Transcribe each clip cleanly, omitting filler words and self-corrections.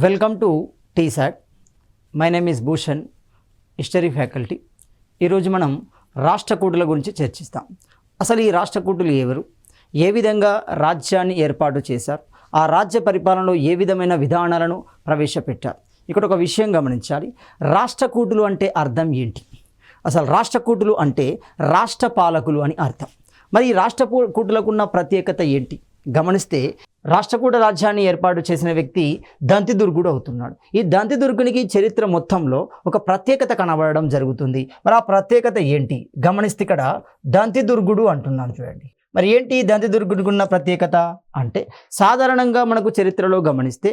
Welcome to T-SAT. My name is Bhushan, history faculty. ఈరోజు మనం రాష్ట్రకూటుల గురించి చర్చిస్తాం. అసలు ఈ రాష్ట్రకూటులు ఎవరు, ఏ విధంగా రాజ్యాన్ని ఏర్పాటు చేశారు, ఆ రాజ్య పరిపాలనలో ఏ విధమైన విధానాలను ప్రవేశపెట్టారు. ఇక్కడ ఒక విషయం గమనించాలి. రాష్ట్రకూటులు అంటే అర్థం ఏంటి? అసలు రాష్ట్రకూటులు అంటే రాష్ట్ర పాలకులు అని అర్థం. మరి ఈ రాష్ట్రకూటులకు ఉన్న ప్రత్యేకత ఏంటి గమనిస్తే, రాష్ట్రకూట రాజ్యాన్ని ఏర్పాటు చేసిన వ్యక్తి దంతిదుర్గుడు అవుతున్నాడు. ఈ దంతిదుర్గునికి చరిత్ర మొత్తంలో ఒక ప్రత్యేకత కనబడడం జరుగుతుంది. మరి ఆ ప్రత్యేకత ఏంటి గమనిస్తే, ఇక్కడ దంతిదుర్గుడు అంటున్నాను చూడండి. మరి ఏంటి దంతిదుర్గుడికి ఉన్న ప్రత్యేకత అంటే, సాధారణంగా మనకు చరిత్రలో గమనిస్తే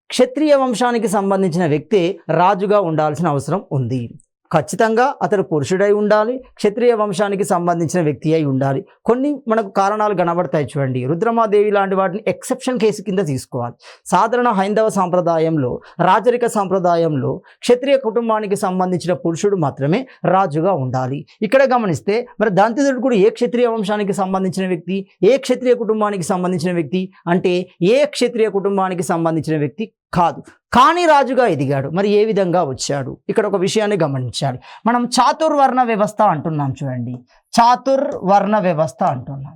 క్షత్రియ వంశానికి సంబంధించిన వ్యక్తే రాజుగా ఉండాల్సిన అవసరం ఉంది. ఖచ్చితంగా అతడు పురుషుడై ఉండాలి, క్షత్రియ వంశానికి సంబంధించిన వ్యక్తి అయి ఉండాలి. కొన్ని మనకు కారణాలు కనబడతాయి చూడండి. రుద్రమాదేవి లాంటి వాటిని ఎక్సెప్షన్ కేసు కింద తీసుకోవాలి. సాధారణ హైందవ సాంప్రదాయంలో, రాజరిక సాంప్రదాయంలో క్షత్రియ కుటుంబానికి సంబంధించిన పురుషుడు మాత్రమే రాజుగా ఉండాలి. ఇక్కడ గమనిస్తే మరి దంతిదుర్గుడు ఏ క్షత్రియ వంశానికి సంబంధించిన వ్యక్తి, ఏ క్షత్రియ కుటుంబానికి సంబంధించిన వ్యక్తి అంటే ఏ క్షత్రియ కుటుంబానికి సంబంధించిన వ్యక్తి కాదు, కానీ రాజుగా ఎదిగాడు. మరి ఏ విధంగా వచ్చాడు? ఇక్కడ ఒక విషయాన్ని గమనించాలి. మనం చాతుర్వర్ణ వ్యవస్థ అంటున్నాం చూడండి. చాతుర్వర్ణ వ్యవస్థ అంటున్నాం.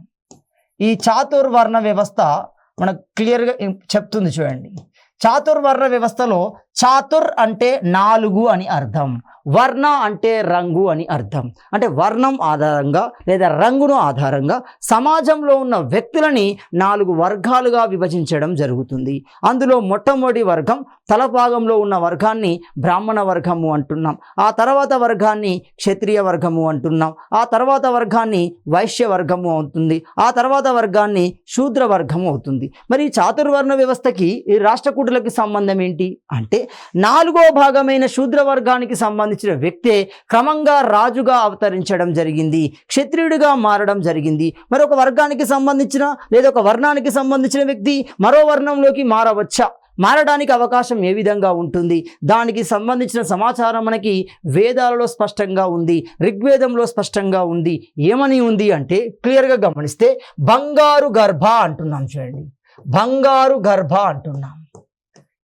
ఈ చాతుర్వర్ణ వ్యవస్థ మనకు క్లియర్గా చెప్తుంది చూడండి. చాతుర్వర్ణ వ్యవస్థలో చాతుర్ అంటే 4 అని అర్థం, వర్ణ అంటే రంగు అని అర్థం. అంటే వర్ణం ఆధారంగా లేదా రంగును ఆధారంగా సమాజంలో ఉన్న వ్యక్తులని 4 వర్గాలుగా విభజించడం జరుగుతుంది. అందులో మొట్టమొదటి వర్గం, తలభాగంలో ఉన్న వర్గాన్ని బ్రాహ్మణ వర్గము అంటున్నాం. ఆ తర్వాత వర్గాన్ని క్షత్రియ వర్గము అంటున్నాం. ఆ తర్వాత వర్గాన్ని వైశ్య వర్గము అవుతుంది. ఆ తర్వాత వర్గాన్ని శూద్ర వర్గము అవుతుంది. మరి ఈ చాతుర్వర్ణ వ్యవస్థకి ఈ రాష్ట్రకూటులకి సంబంధం ఏంటి అంటే, 4వ భాగమైన శూద్ర వర్గానికి సంబంధించిన వ్యక్తే క్రమంగా రాజుగా అవతరించడం జరిగింది, క్షత్రియుడిగా మారడం జరిగింది. మరొక వర్గానికి సంబంధించిన లేదా ఒక వర్ణానికి సంబంధించిన వ్యక్తి మరో వర్ణంలోకి మారవచ్చా, మారడానికి అవకాశం ఏ విధంగా ఉంటుంది? దానికి సంబంధించిన సమాచారం మనకి వేదాలలో స్పష్టంగా ఉంది, ఋగ్వేదంలో స్పష్టంగా ఉంది. ఏమని ఉంది అంటే, క్లియర్గా గమనిస్తే బంగారు గర్భ అంటున్నాం చూడండి. బంగారు గర్భ అంటున్నాం.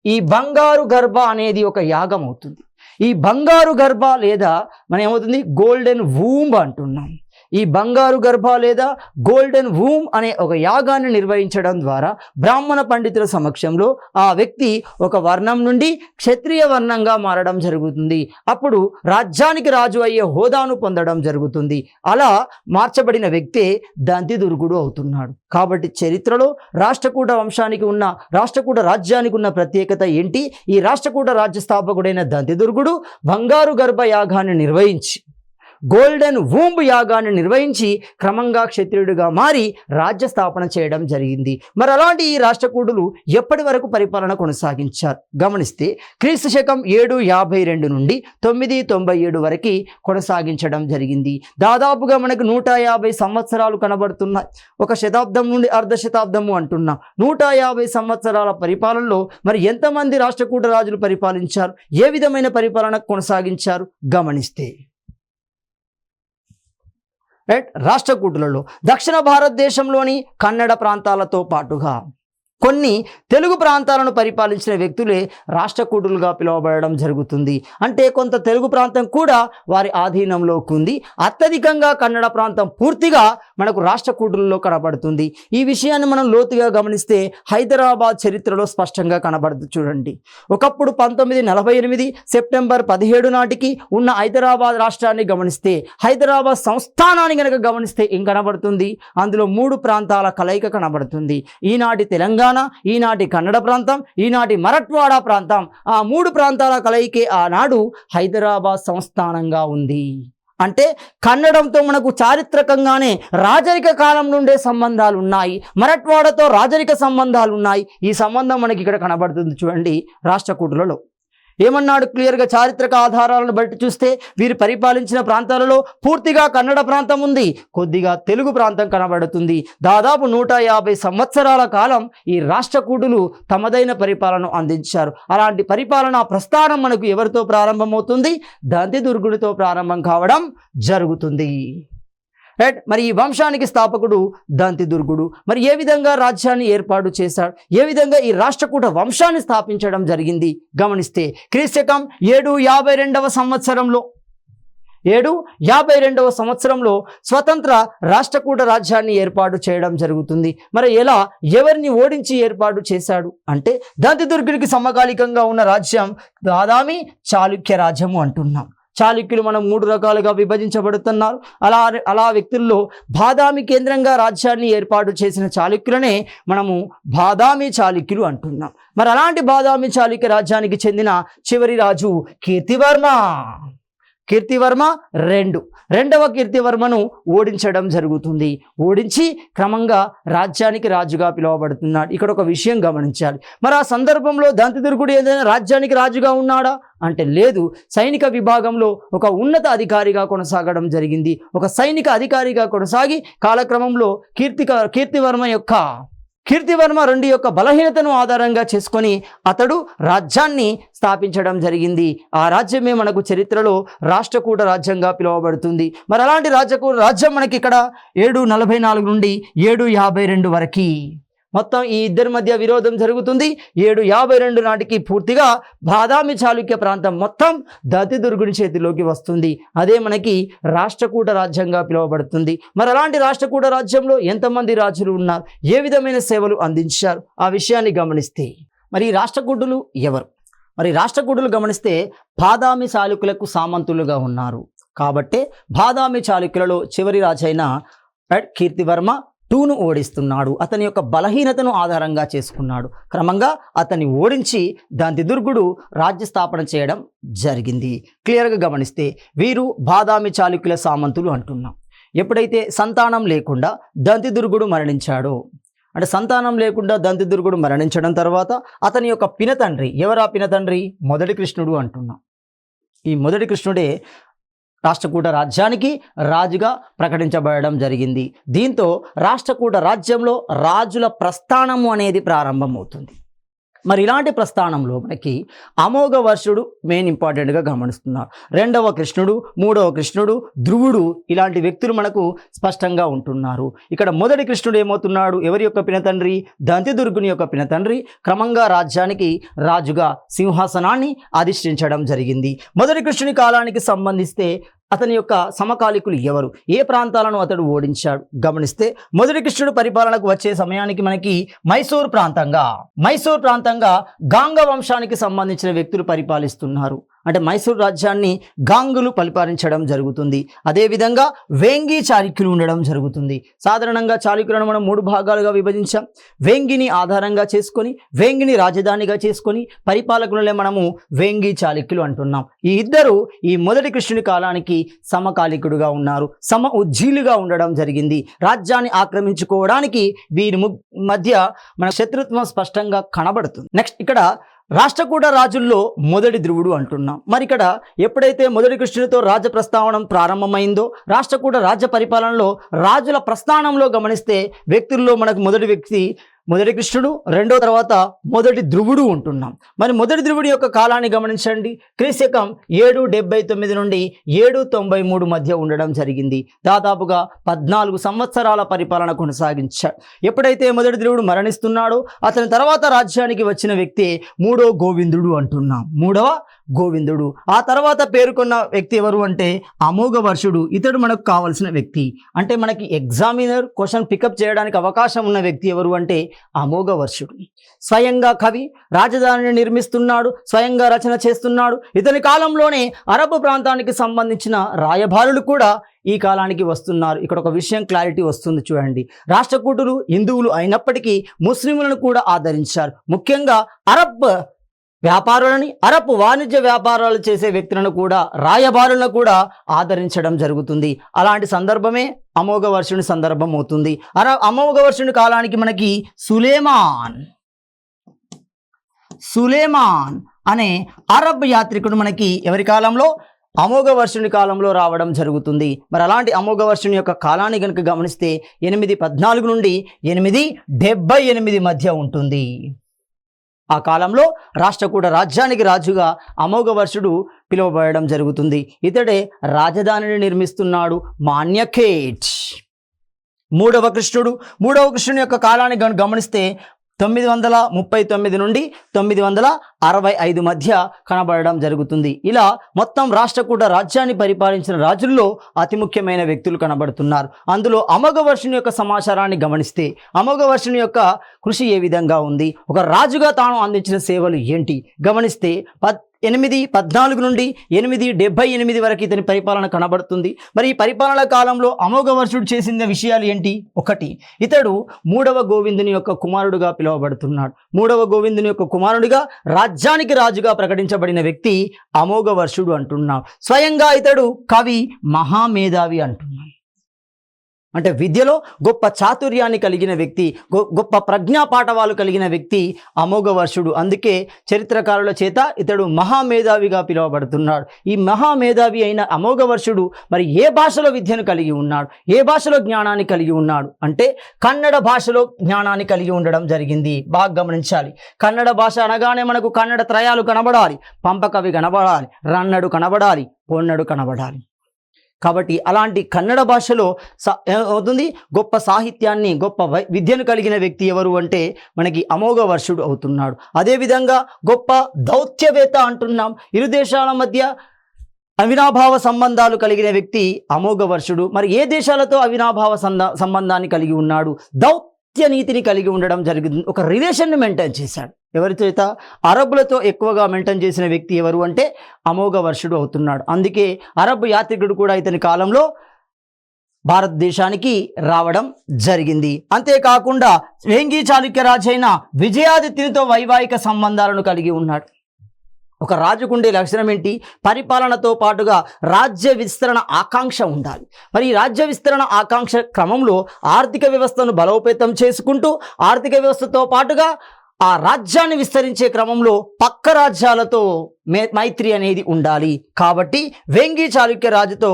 ఈ బంగారు గర్భ అనేది ఒక యాగం అవుతుంది. ఈ బంగారు గర్భ లేదా మనం ఏమవుతుంది గోల్డెన్ వూంబ్ అంటున్నాం. ఈ బంగారు గర్భ లేదా గోల్డెన్ వూమ్ అనే ఒక యాగాన్ని నిర్వహించడం ద్వారా బ్రాహ్మణ పండితుల సమక్షంలో ఆ వ్యక్తి ఒక వర్ణం నుండి క్షత్రియ వర్ణంగా మారడం జరుగుతుంది. అప్పుడు రాజ్యానికి రాజు అయ్యే హోదాను పొందడం జరుగుతుంది. అలా మార్చబడిన వ్యక్తే దంతిదుర్గుడు అవుతున్నాడు. కాబట్టి చరిత్రలో రాష్ట్రకూట వంశానికి ఉన్న, రాష్ట్రకూట రాజ్యానికి ఉన్న ప్రత్యేకత ఏంటి? ఈ రాష్ట్రకూట రాజ్య స్థాపకుడైన దంతిదుర్గుడు బంగారు గర్భ యాగాన్ని నిర్వహించి, గోల్డెన్ వూంబ్ యాగాన్ని నిర్వహించి క్రమంగా క్షత్రియుడిగా మారి రాజ్య స్థాపన చేయడం జరిగింది. మరి అలాంటి ఈ రాష్ట్రకూటులు ఎప్పటి వరకు పరిపాలన కొనసాగించారు గమనిస్తే, క్రీస్తు శకం 752 నుండి 997 వరకు కొనసాగించడం జరిగింది. దాదాపుగా మనకు 150 సంవత్సరాలు కనబడుతున్నాయి. ఒక శతాబ్దం నుండి అర్ధ శతాబ్దము అంటున్నాం. 150 సంవత్సరాల పరిపాలనలో మరి ఎంతమంది రాష్ట్రకూట రాజులు పరిపాలించారు, ఏ విధమైన పరిపాలన కొనసాగించారు గమనిస్తే, రాష్ట్రకూటులలో దక్షిణ భారతదేశంలోని కన్నడ ప్రాంతాలతో పాటుగా కొన్ని తెలుగు ప్రాంతాలను పరిపాలించిన వ్యక్తులే రాష్ట్రకూటులుగా పిలువబడడం జరుగుతుంది. అంటే కొంత తెలుగు ప్రాంతం కూడా వారి ఆధీనంలోకి ఉంది. అత్యధికంగా కన్నడ ప్రాంతం పూర్తిగా మనకు రాష్ట్రకూటులలో కనబడుతుంది. ఈ విషయాన్ని మనం లోతుగా గమనిస్తే హైదరాబాద్ చరిత్రలో స్పష్టంగా కనబడుతుంది చూడండి. ఒకప్పుడు 1948 సెప్టెంబర్ 17 నాటికి ఉన్న హైదరాబాద్ రాష్ట్రాన్ని గమనిస్తే, హైదరాబాద్ సంస్థానాన్ని కనుక గమనిస్తే ఏం కనబడుతుంది? అందులో 3 ప్రాంతాల కలయిక కనబడుతుంది. ఈనాటి తెలంగాణ, ఈనాటి కన్నడ ప్రాంతం, ఈనాటి మరాఠ్వాడా ప్రాంతం, ఆ 3 ప్రాంతాల కలయికే ఆనాడు హైదరాబాద్ సంస్థానంగా ఉంది. అంటే కన్నడంతో మనకు చారిత్రకంగానే రాజరిక కాలం నుండే సంబంధాలు ఉన్నాయి, మరాఠ్వాడతో రాజరిక సంబంధాలు ఉన్నాయి. ఈ సంబంధం మనకి ఇక్కడ కనబడుతుంది చూడండి. రాష్ట్రకూటులలో ఏమన్నాడు క్లియర్గా? చారిత్రక ఆధారాలను బట్టి చూస్తే వీరు పరిపాలించిన ప్రాంతాలలో పూర్తిగా కన్నడ ప్రాంతం ఉంది, కొద్దిగా తెలుగు ప్రాంతం కనబడుతుంది. దాదాపు 150 సంవత్సరాల కాలం ఈ రాష్ట్రకూటులు తమదైన పరిపాలన అందించారు. అలాంటి పరిపాలనా ప్రస్థానం మనకు ఎవరితో ప్రారంభమవుతుంది? దంతిదుర్గుడితో ప్రారంభం కావడం జరుగుతుంది. రైట్. మరి ఈ వంశానికి స్థాపకుడు దంతిదుర్గుడు. మరి ఏ విధంగా రాజ్యాన్ని ఏర్పాటు చేశాడు, ఏ విధంగా ఈ రాష్ట్రకూట వంశాన్ని స్థాపించడం జరిగింది గమనిస్తే క్రీస్తకం 752 సంవత్సరంలో 752 సంవత్సరంలో స్వతంత్ర రాష్ట్రకూట రాజ్యాన్ని ఏర్పాటు చేయడం జరుగుతుంది. మరి ఎలా, ఎవరిని ఓడించి ఏర్పాటు చేశాడు అంటే దంతిదుర్గుడికి సమకాలికంగా ఉన్న రాజ్యం బాదామి చాళుక్య రాజ్యము అంటున్నాం. చాళుక్యులు మనం 3 రకాలుగా విభజించబడుతున్నారు. అలా వ్యక్తుల్లో బాదామి కేంద్రంగా రాజ్యాన్ని ఏర్పాటు చేసిన చాళుక్యులనే మనము బాదామి చాళుక్యులు అంటున్నాం. మరి అలాంటి బాదామి చాళుక్య రాజ్యానికి చెందిన చివరి రాజు కీర్తివర్మ రెండవ కీర్తివర్మను ఓడించడం జరుగుతుంది. ఓడించి క్రమంగా రాజ్యానికి రాజుగా పిలువబడుతున్నాడు. ఇక్కడ ఒక విషయం గమనించాలి. మరి ఆ సందర్భంలో దంతిదుర్గుడు ఏదైనా రాజ్యానికి రాజుగా ఉన్నాడా అంటే లేదు. సైనిక విభాగంలో ఒక ఉన్నత అధికారిగా కొనసాగడం జరిగింది. ఒక సైనిక అధికారిగా కొనసాగి కాలక్రమంలో కీర్తివర్మ II యొక్క బలహీనతను ఆధారంగా చేసుకొని అతడు రాజ్యాన్ని స్థాపించడం జరిగింది. ఆ రాజ్యమే మనకు చరిత్రలో రాష్ట్రకూట రాజ్యంగా పిలువబడుతుంది. మరి అలాంటి రాజ్యం మనకి ఇక్కడ 744 నుండి 752 వరకు మొత్తం ఈ ఇద్దరి మధ్య విరోధం జరుగుతుంది. 752 నాటికి పూర్తిగా బాదామి చాళుక్య ప్రాంతం మొత్తం దంతిదుర్గుడి చేతిలోకి వస్తుంది. అదే మనకి రాష్ట్రకూట రాజ్యంగా పిలువబడుతుంది. మరి అలాంటి రాష్ట్రకూట రాజ్యంలో ఎంతమంది రాజులు ఉన్నారు, ఏ విధమైన సేవలు అందించారు, ఆ విషయాన్ని గమనిస్తే మరి రాష్ట్రకూటులు ఎవరు? మరి రాష్ట్రకూటులు గమనిస్తే బాదామి చాళుక్యులకు సామంతులుగా ఉన్నారు. కాబట్టే బాదామి చాళుక్యులలో చివరి రాజైన కీర్తివర్మ II ఓడిస్తున్నాడు. అతని యొక్క బలహీనతను ఆధారంగా చేసుకున్నాడు. క్రమంగా అతన్ని ఓడించి దంతిదుర్గుడు రాజ్య స్థాపన చేయడం జరిగింది. క్లియర్గా గమనిస్తే వీరు బాదామి చాళుక్యుల సామంతులు అంటున్నాం. ఎప్పుడైతే సంతానం లేకుండా దంతిదుర్గుడు మరణించాడో, అంటే సంతానం లేకుండా దంతిదుర్గుడు మరణించడం తర్వాత అతని యొక్క పినతండ్రి, ఎవరా పినతండ్రి? మొదటి కృష్ణుడు అంటున్నాం. ఈ మొదటి కృష్ణుడే రాష్ట్రకూట రాజ్యానికి రాజుగా ప్రకటించబడడం జరిగింది. దీంతో రాష్ట్రకూట రాజ్యంలో రాజుల ప్రస్థానము అనేది ప్రారంభమవుతుంది. మరి ఇలాంటి ప్రస్థానంలో మనకి అమోఘ వర్షుడు మెయిన్ ఇంపార్టెంట్గా గమనిస్తున్నారు. 2వ కృష్ణుడు, 3వ కృష్ణుడు, ధ్రువుడు ఇలాంటి వ్యక్తులు మనకు స్పష్టంగా ఉంటున్నారు. ఇక్కడ మొదటి కృష్ణుడు ఏమవుతున్నాడు? ఎవరి యొక్క పినతండ్రి? దంతిదుర్గుని యొక్క పినతండ్రి. క్రమంగా రాజ్యానికి రాజుగా సింహాసనాన్ని అధిష్ఠించడం జరిగింది. మొదటి కృష్ణుని కాలానికి సంబంధిస్తే అతని యొక్క సమకాలికులు ఎవరు, ఏ ప్రాంతాలను అతడు ఓడించాడు గమనిస్తే మొదటి కృష్ణుడు పరిపాలనకు వచ్చే సమయానికి మనకి మైసూర్ ప్రాంతంగా గాంగ వంశానికి సంబంధించిన వ్యక్తులు పరిపాలిస్తున్నారు. అంటే మైసూర్ రాజ్యాన్ని గాంగులు పరిపాలించడం జరుగుతుంది. అదేవిధంగా వేంగి చాళుక్యులు ఉండడం జరుగుతుంది. సాధారణంగా చాళుక్యులను మనం 3 భాగాలుగా విభజించాం. వేంగిని ఆధారంగా చేసుకొని, వేంగిని రాజధానిగా చేసుకొని పరిపాలకులనే మనము వేంగి చాళుక్యులు అంటున్నాం. ఈ ఇద్దరు ఈ మొదటి కృష్ణుని కాలానికి సమకాలికుడుగా ఉన్నారు, ఉజ్జీలుగా ఉండడం జరిగింది. రాజ్యాన్ని ఆక్రమించుకోవడానికి వీరి మధ్య మన శత్రుత్వం స్పష్టంగా కనబడుతుంది. నెక్స్ట్ ఇక్కడ రాష్ట్రకూట రాజుల్లో మొదటి ధ్రువుడు అంటున్నాం. మరి ఇక్కడ ఎప్పుడైతే మొదటి కృష్ణునితో రాజ్య ప్రస్థానం ప్రారంభమైందో, రాష్ట్రకూట రాజ్య పరిపాలనలో రాజుల ప్రస్థానంలో గమనిస్తే వ్యక్తుల్లో మనకు మొదటి వ్యక్తి మొదటి కృష్ణుడు, రెండో తర్వాత మొదటి ధ్రువుడు ఉంటున్నాం. మరి మొదటి ధ్రువుడి యొక్క కాలాన్ని గమనించండి. క్రీస్తకం 779 నుండి 793 మధ్య ఉండడం జరిగింది. దాదాపుగా 14 సంవత్సరాల పరిపాలన కొనసాగించాడు. ఎప్పుడైతే మొదటి ధ్రువుడు మరణిస్తున్నాడో అతని తర్వాత రాజ్యానికి వచ్చిన వ్యక్తి 3వ గోవిందుడు అంటున్నాం. 3వ గోవిందుడు. ఆ తర్వాత పేర్కొన్న వ్యక్తి ఎవరు అంటే అమోఘ వర్షుడు. ఇతడు మనకు కావాల్సిన వ్యక్తి. అంటే మనకి ఎగ్జామినర్ క్వశ్చన్ పికప్ చేయడానికి అవకాశం ఉన్న వ్యక్తి ఎవరు అంటే అమోఘ వర్షుడు. స్వయంగా కవి, రాజధానిని నిర్మిస్తున్నాడు, స్వయంగా రచన చేస్తున్నాడు. ఇతని కాలంలోనే అరబ్ ప్రాంతానికి సంబంధించిన రాయబారులు కూడా ఈ కాలానికి వస్తున్నారు. ఇక్కడ ఒక విషయం క్లారిటీ వస్తుంది చూడండి. రాష్ట్రకూటులు హిందువులు అయినప్పటికీ ముస్లింలను కూడా ఆదరించారు. ముఖ్యంగా అరబ్ వాణిజ్య వ్యాపారాలు చేసే వ్యక్తులను కూడా, రాయబారులను కూడా ఆదరించడం జరుగుతుంది. అలాంటి సందర్భమే అమోఘ వర్షుని సందర్భం అవుతుంది. అమోఘ వర్షుని కాలానికి మనకి సులేమాన్ అనే అరబ్ యాత్రికుడు మనకి ఎవరి కాలంలో? అమోఘ వర్షుని కాలంలో రావడం జరుగుతుంది. మరి అలాంటి అమోఘ వర్షుని యొక్క కాలాన్ని కనుక గమనిస్తే 814 నుండి 878 మధ్య ఉంటుంది. ఆ కాలంలో రాష్ట్రకూట రాజ్యానికి రాజుగా అమోఘవర్షుడు పిలువబడడం జరుగుతుంది. ఇతడే రాజధానిని నిర్మిస్తున్నాడు, మాన్యఖేట్. మూడవ కృష్ణుని యొక్క కాలాన్ని గమనిస్తే 939 నుండి 965 మధ్య కనబడడం జరుగుతుంది. ఇలా మొత్తం రాష్ట్రకూట రాజ్యాన్ని పరిపాలించిన రాజుల్లో అతి ముఖ్యమైన వ్యక్తులు కనబడుతున్నారు. అందులో అమోఘవర్షుని యొక్క సమాచారాన్ని గమనిస్తే అమోఘవర్షుని యొక్క కృషి ఏ విధంగా ఉంది, ఒక రాజుగా తాను అందించిన సేవలు ఏంటి గమనిస్తే 814 నుండి 878 వరకు ఇతని పరిపాలన కనబడుతుంది. మరి ఈ పరిపాలన కాలంలో అమోఘవర్షుడు చేసిన విషయాలు ఏంటి? ఒకటి, ఇతడు 3వ గోవిందుని యొక్క కుమారుడుగా పిలువబడుతున్నాడు. 3వ గోవిందుని యొక్క కుమారుడిగా రాజ్యానికి రాజుగా ప్రకటించబడిన వ్యక్తి అమోఘవర్షుడు అంటున్నాం. స్వయంగా ఇతడు కవి, మహామేధావి అంటున్నాం. అంటే విద్యలో గొప్ప చాతుర్యాన్ని కలిగిన వ్యక్తి, గొప్ప ప్రజ్ఞాపాఠవాలు కలిగిన వ్యక్తి అమోఘవర్షుడు. అందుకే చరిత్రకారుల చేత ఇతడు మహామేధావిగా పిలువబడుతున్నాడు. ఈ మహామేధావి అయిన అమోఘవర్షుడు మరి ఏ భాషలో విద్యను కలిగి ఉన్నాడు, ఏ భాషలో జ్ఞానాన్ని కలిగి ఉన్నాడు అంటే కన్నడ భాషలో జ్ఞానాన్ని కలిగి ఉండడం జరిగింది. బాగా గమనించాలి. కన్నడ భాష అనగానే మనకు కన్నడ త్రయాలు కనబడాలి, పంపకవి కనబడాలి, రన్నడు కనబడాలి, పొన్నడు కనబడాలి. కాబట్టి అలాంటి కన్నడ భాషలో అవుతుంది గొప్ప సాహిత్యాన్ని, గొప్ప విద్యను కలిగిన వ్యక్తి ఎవరు అంటే మనకి అమోఘవర్షుడు అవుతున్నాడు. అదేవిధంగా గొప్ప దౌత్యవేత్త అంటున్నాం. ఇరు దేశాల మధ్య అవినాభావ సంబంధాలు కలిగిన వ్యక్తి అమోఘవర్షుడు. మరి ఏ దేశాలతో అవినాభావ సంబంధాన్ని కలిగి ఉన్నాడు? నీతిని కలిగి ఉండడం జరిగింది. ఒక రిలేషన్ని మెయింటైన్ చేశాడు. ఎవరి చేత? అరబ్బులతో ఎక్కువగా మెయింటైన్ చేసిన వ్యక్తి ఎవరు అంటే అమోఘవర్షుడు అవుతున్నాడు. అందుకే అరబ్ యాత్రికుడు కూడా ఇతని కాలంలో భారతదేశానికి రావడం జరిగింది. అంతేకాకుండా వేంగి చాళుక్య రాజైన విజయాదిత్యునితో వైవాహిక సంబంధాలను కలిగి ఉన్నాడు. ఒక రాజుకుండే లక్షణం ఏంటి? పరిపాలనతో పాటుగా రాజ్య విస్తరణ ఆకాంక్ష ఉండాలి. మరి ఈ రాజ్య విస్తరణ ఆకాంక్ష క్రమంలో ఆర్థిక వ్యవస్థను బలోపేతం చేసుకుంటూ ఆర్థిక వ్యవస్థతో పాటుగా ఆ రాజ్యాన్ని విస్తరించే క్రమంలో పక్క రాజ్యాలతో మైత్రి అనేది ఉండాలి. కాబట్టి వేంగి చాళుక్య రాజుతో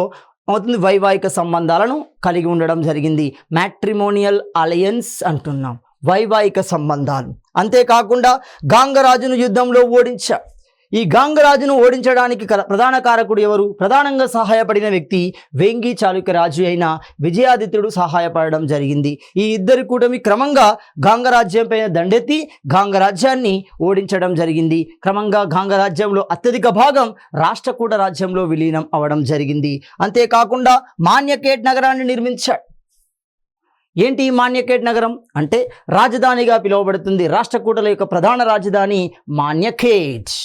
అవుతుంది వైవాహిక సంబంధాలను కలిగి ఉండడం జరిగింది. మ్యాట్రిమోనియల్ అలయన్స్ అంటున్నాం, వైవాహిక సంబంధాలు. అంతేకాకుండా గాంగరాజును యుద్ధంలో ఓడించాడు. ఈ గాంగరాజును ఓడించడానికి ప్రధాన కారకుడు ఎవరు? ప్రధానంగా సహాయపడిన వ్యక్తి వేంగి చాళుక్య రాజు అయిన విజయాదిత్యుడు సహాయపడడం జరిగింది. ఈ ఇద్దరి కూటమి క్రమంగా గాంగరాజ్యం పైన దండెత్తి గాంగరాజ్యాన్ని ఓడించడం జరిగింది. క్రమంగా గాంగరాజ్యంలో అత్యధిక భాగం రాష్ట్రకూట రాజ్యంలో విలీనం అవడం జరిగింది. అంతేకాకుండా మాన్యఖేట్ నగరాన్ని నిర్మించాడు. ఏంటి మాన్యఖేట్ నగరం అంటే రాజధానిగా పిలువబడుతుంది. రాష్ట్రకూటల యొక్క ప్రధాన రాజధాని మాన్యఖేట్.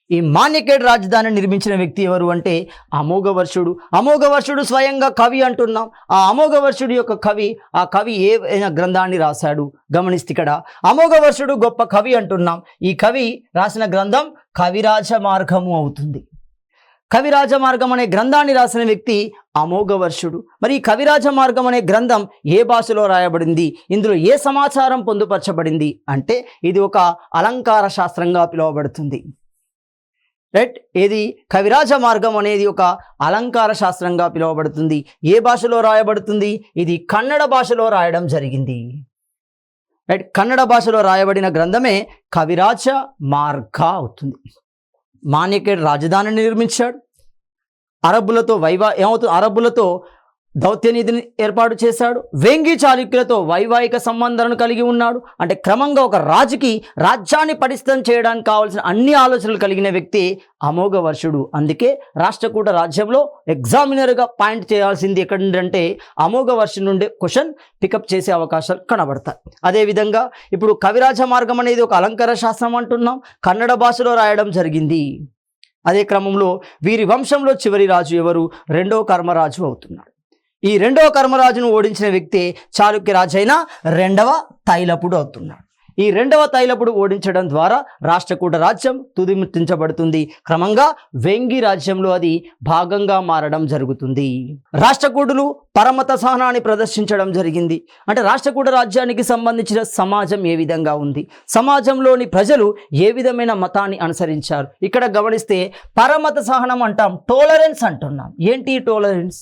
ఈ మాన్యఖేట్ రాజధానిని నిర్మించిన వ్యక్తి ఎవరు అంటే అమోఘవర్షుడు. అమోఘవర్షుడు స్వయంగా కవి అంటున్నాం. ఆ అమోఘవర్షుడు యొక్క ఆ కవి ఏ గ్రంథాన్ని రాశాడు గమనిస్తే ఇక్కడ అమోఘవర్షుడు గొప్ప కవి అంటున్నాం. ఈ కవి రాసిన గ్రంథం కవిరాజ మార్గము అవుతుంది. కవిరాజ మార్గం అనే గ్రంథాన్ని రాసిన వ్యక్తి అమోఘవర్షుడు. మరి ఈ కవిరాజ మార్గం అనే గ్రంథం ఏ భాషలో రాయబడింది, ఇందులో ఏ సమాచారం పొందుపరచబడింది అంటే ఇది ఒక అలంకార శాస్త్రంగా పిలువబడుతుంది. రైట్, ఏది కవిరాజ మార్గం అనేది ఒక అలంకార శాస్త్రంగా పిలువబడుతుంది. ఏ భాషలో రాయబడుతుంది? ఇది కన్నడ భాషలో రాయడం జరిగింది. రైట్, కన్నడ భాషలో రాయబడిన గ్రంథమే కవిరాజ మార్గ అవుతుంది. మాన్యఖేట్ రాజధానిని నిర్మించాడు. అరబ్బులతో దౌత్యనీతిని ఏర్పాటు చేశాడు. వేంగి చాళుక్యులతో వైవాహిక సంబంధాలను కలిగి ఉన్నాడు. అంటే క్రమంగా ఒక రాజుకి రాజ్యాన్ని పటిష్టం చేయడానికి కావాల్సిన అన్ని ఆలోచనలు కలిగిన వ్యక్తి అమోఘవర్షుడు. అందుకే రాష్ట్రకూట రాజ్యంలో ఎగ్జామినర్గా పాయింట్ చేయాల్సింది ఎక్కడంటే అమోఘవర్షుడు నుండి క్వశ్చన్ పికప్ చేసే అవకాశాలు కనబడతాయి. అదేవిధంగా ఇప్పుడు కవిరాజ మార్గం అనేది ఒక అలంకార శాస్త్రం అంటున్నాం, కన్నడ భాషలో రాయడం జరిగింది. అదే క్రమంలో వీరి వంశంలో చివరి రాజు ఎవరు? రెండో కర్మరాజు అవుతున్నాడు. ఈ రెండవ కర్మరాజును ఓడించిన వ్యక్తి చాళుక్య రాజు అయిన రెండవ తైలపుడు అవుతున్నాడు. ఈ రెండవ తైలపుడు ఓడించడం ద్వారా రాష్ట్రకూట రాజ్యం తుదిముట్టించబడుతుంది. క్రమంగా వేంగి రాజ్యంలో అది భాగంగా మారడం జరుగుతుంది. రాష్ట్రకూటులు పరమత సహనాన్ని ప్రదర్శించడం జరిగింది. అంటే రాష్ట్రకూట రాజ్యానికి సంబంధించిన సమాజం ఏ విధంగా ఉంది, సమాజంలోని ప్రజలు ఏ విధమైన మతాన్ని అనుసరించారు. ఇక్కడ గమనిస్తే పరమత సహనం అంటాం, టోలరెన్స్ అంటున్నాం. ఏంటి టోలరెన్స్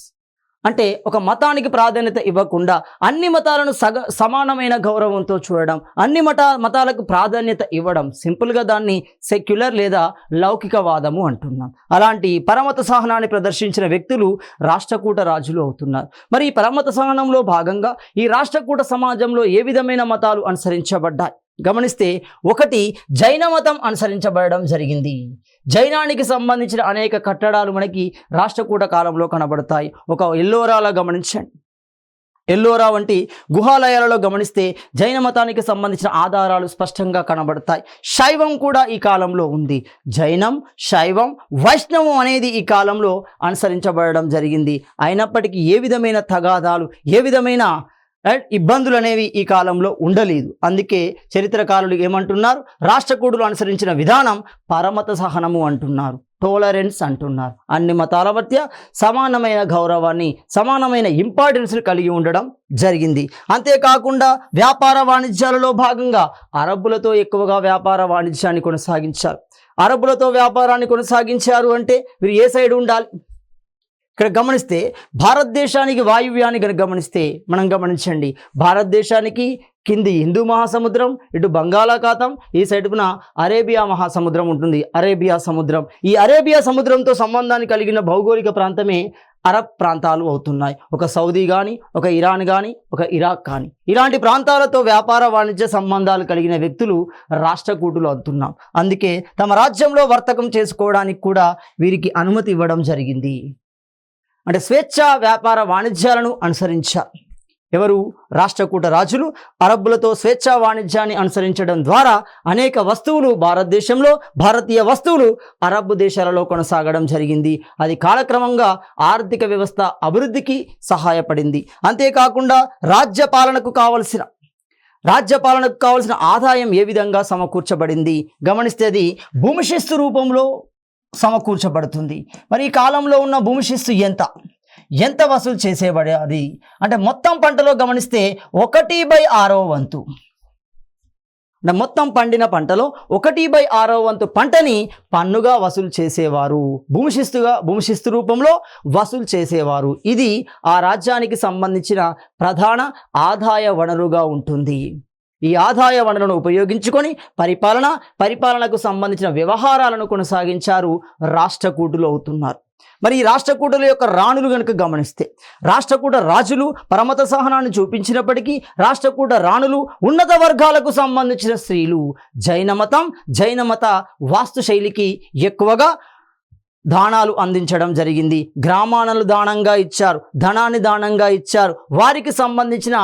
అంటే ఒక మతానికి ప్రాధాన్యత ఇవ్వకుండా అన్ని మతాలను సమానమైన గౌరవంతో చూడడం, అన్ని మతాలకు ప్రాధాన్యత ఇవ్వడం, సింపుల్గా దాన్ని సెక్యులర్ లేదా లౌకికవాదము అంటున్నాం. అలాంటి పరమత సహనాన్ని ప్రదర్శించిన వ్యక్తులు రాష్ట్రకూట రాజులు అవుతున్నారు. మరి ఈ పరమత సహనంలో భాగంగా ఈ రాష్ట్రకూట సమాజంలో ఏ విధమైన మతాలు అనుసరించబడ్డాయి గమనిస్తే, ఒకటి జైన మతం అనుసరించబడడం జరిగింది. జైనానికి సంబంధించిన అనేక కట్టడాలు మనకి రాష్ట్రకూట కాలంలో కనబడతాయి. ఒక ఎల్లోరాలో గమనించండి, ఎల్లోరా వంటి గుహాలయాలలో గమనిస్తే జైన మతానికి సంబంధించిన ఆధారాలు స్పష్టంగా కనబడతాయి. శైవం కూడా ఈ కాలంలో ఉంది. జైనం, శైవం, వైష్ణవం అనేది ఈ కాలంలో అనుసరించబడడం జరిగింది. అయినప్పటికీ ఏ విధమైన తగాదాలు, ఏ విధమైన ఇబ్బందులు అనేవి ఈ కాలంలో ఉండలేదు. అందుకే చరిత్రకారులు ఏమంటున్నారు, రాష్ట్రకూటులు అనుసరించిన విధానం పరమత సహనము అంటున్నారు, టోలరెన్స్ అంటున్నారు. అన్ని మతాల మధ్య సమానమైన గౌరవాన్ని, సమానమైన ఇంపార్టెన్స్ని కలిగి ఉండడం జరిగింది. అంతేకాకుండా వ్యాపార వాణిజ్యాలలో భాగంగా అరబ్బులతో ఎక్కువగా వ్యాపార వాణిజ్యాన్ని కొనసాగించారు. అరబ్బులతో వ్యాపారాన్ని కొనసాగించారు అంటే వీరు ఏ సైడ్ ఉండాలి? ఇక్కడ గమనిస్తే భారతదేశానికి వాయువ్యాన్ని కనుక గమనిస్తే మనం గమనించండి, భారతదేశానికి కింది హిందూ మహాసముద్రం, ఇటు బంగాళాఖాతం, ఈ సైడున అరేబియా మహాసముద్రం ఉంటుంది, అరేబియా సముద్రం. ఈ అరేబియా సముద్రంతో సంబంధాన్ని కలిగిన భౌగోళిక ప్రాంతమే అరబ్ ప్రాంతాలు అవుతున్నాయి. ఒక సౌదీ కానీ, ఒక ఇరాన్ కానీ, ఒక ఇరాక్ కానీ, ఇలాంటి ప్రాంతాలతో వ్యాపార వాణిజ్య సంబంధాలు కలిగిన వ్యక్తులు రాష్ట్రకూటులు అవుతున్నాం. అందుకే తమ రాజ్యంలో వర్తకం చేసుకోవడానికి కూడా వీరికి అనుమతి ఇవ్వడం జరిగింది. అంటే స్వేచ్ఛా వ్యాపార వాణిజ్యాలను అనుసరించారు. ఎవరు? రాష్ట్రకూట రాజులు అరబ్బులతో స్వేచ్ఛా వాణిజ్యాన్ని అనుసరించడం ద్వారా అనేక వస్తువులు భారతదేశంలో, భారతీయ వస్తువులు అరబ్బు దేశాలలో కొనసాగడం జరిగింది. అది కాలక్రమంగా ఆర్థిక వ్యవస్థ అభివృద్ధికి సహాయపడింది. అంతేకాకుండా రాజ్యపాలనకు కావలసిన ఆదాయం ఏ విధంగా సమకూర్చబడింది గమనిస్తే అది భూమి శిస్తు రూపంలో సమకూర్చబడుతుంది. మరి ఈ కాలంలో ఉన్న భూమి శిస్తు ఎంత వసూలు చేసేబడేది అంటే మొత్తం పంటలో గమనిస్తే 1/6 వంతు, మొత్తం పండిన పంటలో 1/6 వంతు పంటని పన్నుగా వసూలు చేసేవారు, భూమి శిస్తు రూపంలో వసూలు చేసేవారు. ఇది ఆ రాజ్యానికి సంబంధించిన ప్రధాన ఆదాయ వనరుగా ఉంటుంది. ఈ ఆదాయ వనరులను ఉపయోగించుకొని పరిపాలనకు సంబంధించిన వ్యవహారాలను కొనసాగించారు రాష్ట్రకూటులు అవుతున్నారు. మరి ఈ రాష్ట్రకూటుల యొక్క రాణులు కనుక గమనిస్తే, రాష్ట్రకూట రాజులు పరమత సహనాన్ని చూపించినప్పటికీ రాష్ట్రకూట రాణులు ఉన్నత వర్గాలకు సంబంధించిన స్త్రీలు. జైన మత వాస్తుశైలికి ఎక్కువగా దానాలు అందించడం జరిగింది. గ్రామాలను దానంగా ఇచ్చారు, ధనాన్ని దానంగా ఇచ్చారు. వారికి సంబంధించిన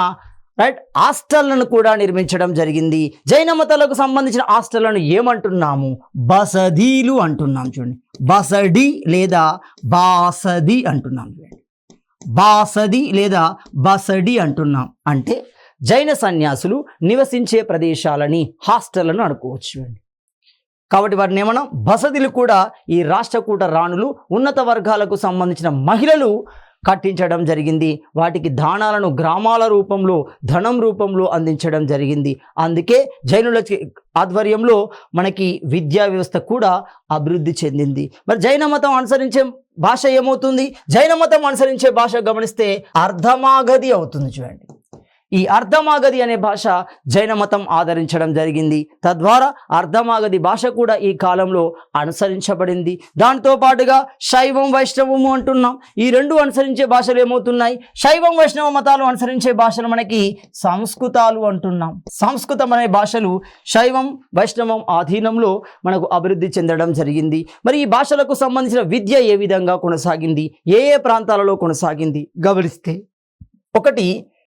హాస్టళ్లను కూడా నిర్మించడం జరిగింది. జైన మతాలకు సంబంధించిన హాస్టళ్లను ఏమంటున్నాము? బసదీలు అంటున్నాం. చూడండి, బసడి లేదా బాసది అంటున్నాం. బాసది లేదా బసడి అంటున్నాం. అంటే జైన సన్యాసులు నివసించే ప్రదేశాలని హాస్టళ్లను అనుకోవచ్చు. కాబట్టి వాటిని ఏమన్నా బసదిలు కూడా ఈ రాష్ట్రకూట రాణులు, ఉన్నత వర్గాలకు సంబంధించిన మహిళలు కట్టించడం జరిగింది. వాటికి దానాలను గ్రామాల రూపంలో, ధనం రూపంలో అందించడం జరిగింది. అందుకే జైనుల ఆధ్వర్యంలో మనకి విద్యా వ్యవస్థ కూడా అభివృద్ధి చెందింది. మరి జైన మతం అనుసరించే భాష ఏమవుతుంది? జైన మతం అనుసరించే భాష గమనిస్తే అర్ధమాగధి అవుతుంది. చూడండి, ఈ అర్ధమాగధి అనే భాష జైన మతం ఆదరించడం జరిగింది. తద్వారా అర్ధమాగధి భాష కూడా ఈ కాలంలో అనుసరించబడింది. దాంతో పాటుగా శైవం, వైష్ణవము అంటున్నాం. ఈ రెండు అనుసరించే భాషలు ఏమవుతున్నాయి? శైవం, వైష్ణవ మతాలు అనుసరించే భాషలు మనకి సంస్కృతాలు అంటున్నాం. సంస్కృతం అనే భాషలు శైవం, వైష్ణవం ఆధీనంలో మనకు అభివృద్ధి చెందడం జరిగింది. మరి ఈ భాషలకు సంబంధించిన విద్య ఏ విధంగా కొనసాగింది, ఏ ప్రాంతాలలో కొనసాగింది గమనిస్తే, ఒకటి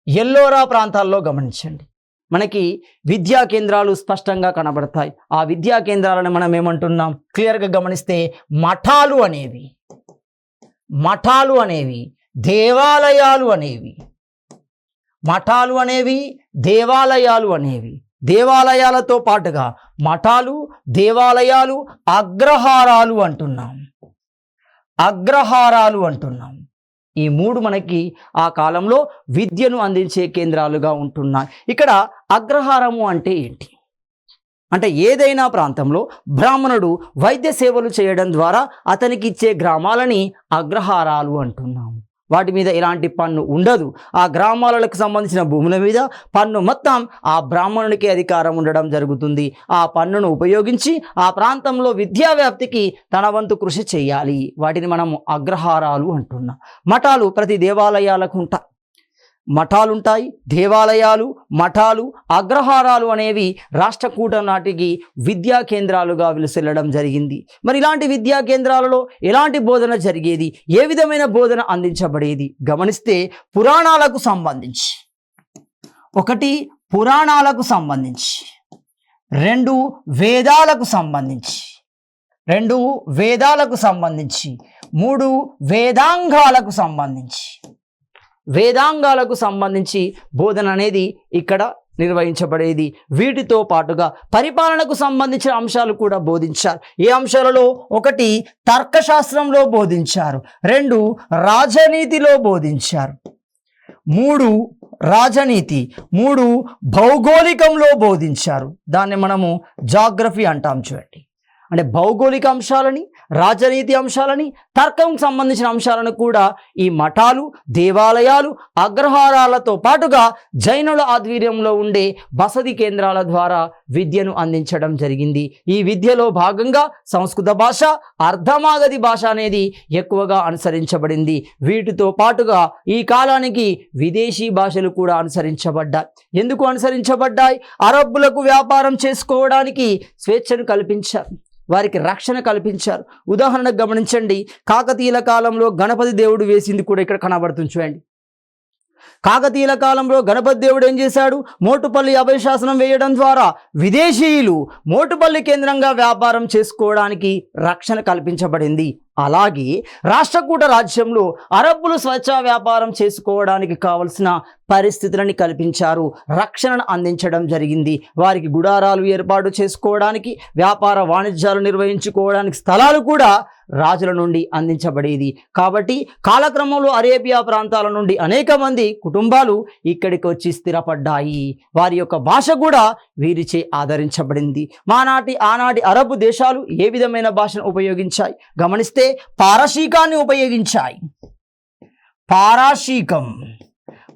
ఎల్లోరా ప్రాంతాల్లో గమనించండి, మనకి విద్యా కేంద్రాలు స్పష్టంగా కనబడతాయి. ఆ విద్యా కేంద్రాలను మనం ఏమంటున్నాం? క్లియర్గా గమనిస్తే మఠాలు అనేవి దేవాలయాలు అనేవి దేవాలయాలతో పాటుగా మఠాలు, దేవాలయాలు, అగ్రహారాలు అంటున్నాం. ఈ మూడు మనకి ఆ కాలంలో విద్యను అందించే కేంద్రాలుగా ఉంటున్నాయి. ఇక్కడ అగ్రహారము అంటే ఏంటి అంటే, ఏదైనా ప్రాంతంలో బ్రాహ్మణుడు వైద్య సేవలు చేయడం ద్వారా అతనికి ఇచ్చే గ్రామాలని అగ్రహారాలు అంటున్నాము. వాటి మీద ఎలాంటి పన్ను ఉండదు. ఆ గ్రామాలకు సంబంధించిన భూముల మీద పన్ను మొత్తం ఆ బ్రాహ్మణునికి అధికారం ఉండడం జరుగుతుంది. ఆ పన్నును ఉపయోగించి ఆ ప్రాంతంలో విద్యా వ్యాప్తికి తన వంతు కృషి చేయాలి. వాటిని మనము అగ్రహారాలు అంటున్నాం. మఠాలు ప్రతి దేవాలయాలకు ఉంటాయి. మఠాలుంటాయి, దేవాలయాలు, మఠాలు, అగ్రహారాలు అనేవి రాష్ట్రకూట నాటికి విద్యా కేంద్రాలుగా విలసిల్లడం జరిగింది. మరి ఇలాంటి విద్యా కేంద్రాలలో ఎలాంటి బోధన జరిగేది, ఏ విధమైన బోధన అందించబడేది గమనిస్తే పురాణాలకు సంబంధించి 1 పురాణాలకు సంబంధించి 2 వేదాలకు సంబంధించి 2 వేదాలకు సంబంధించి 3 వేదాంగాలకు సంబంధించి బోధన అనేది ఇక్కడ నిర్వహించబడేది. వీటితో పాటుగా పరిపాలనకు సంబంధించిన అంశాలు కూడా బోధించారు. ఈ అంశాలలో 1 తర్కశాస్త్రంలో బోధించారు, 2 రాజనీతిలో బోధించారు, 3 రాజనీతి, 3 భౌగోళికంలో బోధించారు. దాన్ని మనము జాగ్రఫీ అంటాం చూడండి. అంటే భౌగోళిక అంశాలని, రాజనీతి అంశాలని, తర్కం సంబంధించిన అంశాలను కూడా ఈ మఠాలు, దేవాలయాలు, అగ్రహారాలతో పాటుగా జైనుల ఆధ్వర్యంలో ఉండే బసది కేంద్రాల ద్వారా విద్యను అందించడం జరిగింది. ఈ విద్యలో భాగంగా సంస్కృత భాష, అర్ధమాగధి భాష అనేది ఎక్కువగా అనుసరించబడింది. వీటితో పాటుగా ఈ కాలానికి విదేశీ భాషలు కూడా అనుసరించబడ్డాయి. ఎందుకు అనుసరించబడ్డాయి? అరబ్బులకు వ్యాపారం చేసుకోవడానికి స్వేచ్ఛను కల్పించారు, వారికి రక్షణ కల్పించారు. ఉదాహరణకు గమనించండి, కాకతీయుల కాలంలో గణపతి దేవుడు వేసింది కూడా ఇక్కడ కనబడుతుంది చూడండి. కాకతీయుల కాలంలో గణపతి దేవుడు ఏం చేశాడు? మోటుపల్లి అభయశాసనం వేయడం ద్వారా విదేశీయులు మోటుపల్లి కేంద్రంగా వ్యాపారం చేసుకోవడానికి రక్షణ కల్పించబడింది. అలాగే రాష్ట్రకూట రాజ్యంలో అరబ్బులు స్వేచ్ఛా వ్యాపారం చేసుకోవడానికి కావలసిన పరిస్థితులను కల్పించారు, రక్షణను అందించడం జరిగింది. వారికి గుడారాలు ఏర్పాటు చేసుకోవడానికి, వ్యాపార వాణిజ్యాలు నిర్వహించుకోవడానికి స్థలాలు కూడా రాజుల నుండి అందించబడేది. కాబట్టి కాలక్రమంలో అరేబియా ప్రాంతాల నుండి అనేక మంది కుటుంబాలు ఇక్కడికి వచ్చి స్థిరపడ్డాయి. వారి యొక్క భాష కూడా వీరిచే ఆదరించబడింది. ఆనాటి అరబ్ దేశాలు ఏ విధమైన భాషను ఉపయోగించాయి గమనిస్తే పారసీకాన్ని ఉపయోగించాయి.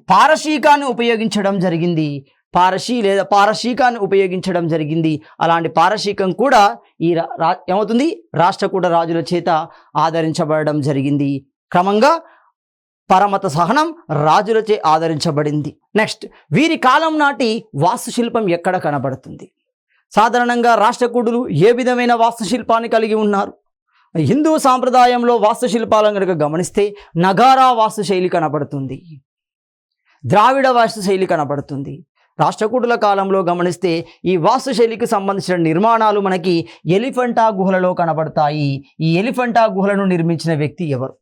పారసీకాన్ని ఉపయోగించడం జరిగింది. పారసీకాన్ని ఉపయోగించడం జరిగింది. అలాంటి పారసీకం కూడా ఈ ఏమవుతుంది? రాష్ట్రకూట రాజుల చేత ఆదరించబడడం జరిగింది. క్రమంగా పరమత సహనం రాజులచే ఆదరించబడింది. నెక్స్ట్, వీరి కాలం నాటి వాస్తుశిల్పం ఎక్కడ కనబడుతుంది? సాధారణంగా రాష్ట్రకూటులు ఏ విధమైన వాస్తుశిల్పాన్ని కలిగి ఉన్నారు? హిందూ సాంప్రదాయంలో వాస్తుశిల్పాలను కనుక గమనిస్తే నగారా వాస్తుశైలి కనబడుతుంది, ద్రావిడ వాస్తుశైలి కనబడుతుంది. రాష్ట్రకూటుల కాలంలో గమనిస్తే ఈ వాస్తుశైలికి సంబంధించిన నిర్మాణాలు మనకి ఎలిఫెంటా గుహలలో కనబడతాయి. ఈ ఎలిఫెంటా గుహలను నిర్మించిన వ్యక్తి ఎవరు?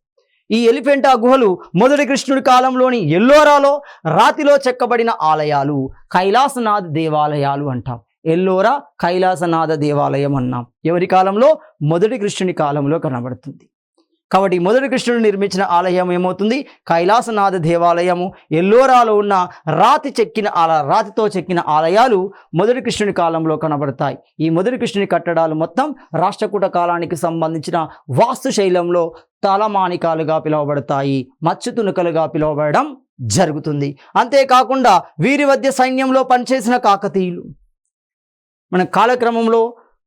ఈ ఎలిఫెంటా గుహలు మొదటి కృష్ణుడి కాలంలోని ఎల్లోరాలో రాతిలో చెక్కబడిన ఆలయాలు, కైలాసనాథ్ దేవాలయాలు అంటాం. ఎల్లోరా కైలాసనాథ దేవాలయం అన్నాం. ఎవరి కాలంలో? మొదటి కృష్ణుని కాలంలో కనబడుతుంది. కాబట్టి మొదటి కృష్ణుడు నిర్మించిన ఆలయం ఏమవుతుంది? కైలాసనాథ దేవాలయము. ఎల్లోరాలో ఉన్న రాతితో చెక్కిన ఆలయాలు మొదటి కృష్ణుని కాలంలో కనబడతాయి. ఈ మొదటి కృష్ణుని కట్టడాలు మొత్తం రాష్ట్రకూట కాలానికి సంబంధించిన వాస్తుశైలంలో తలమానికాలుగా పిలువబడతాయి, మచ్చుతునుకలుగా పిలువబడడం జరుగుతుంది. అంతేకాకుండా వీరి మధ్య సైన్యంలో పనిచేసిన కాకతీయులు, మన కాలక్రమంలో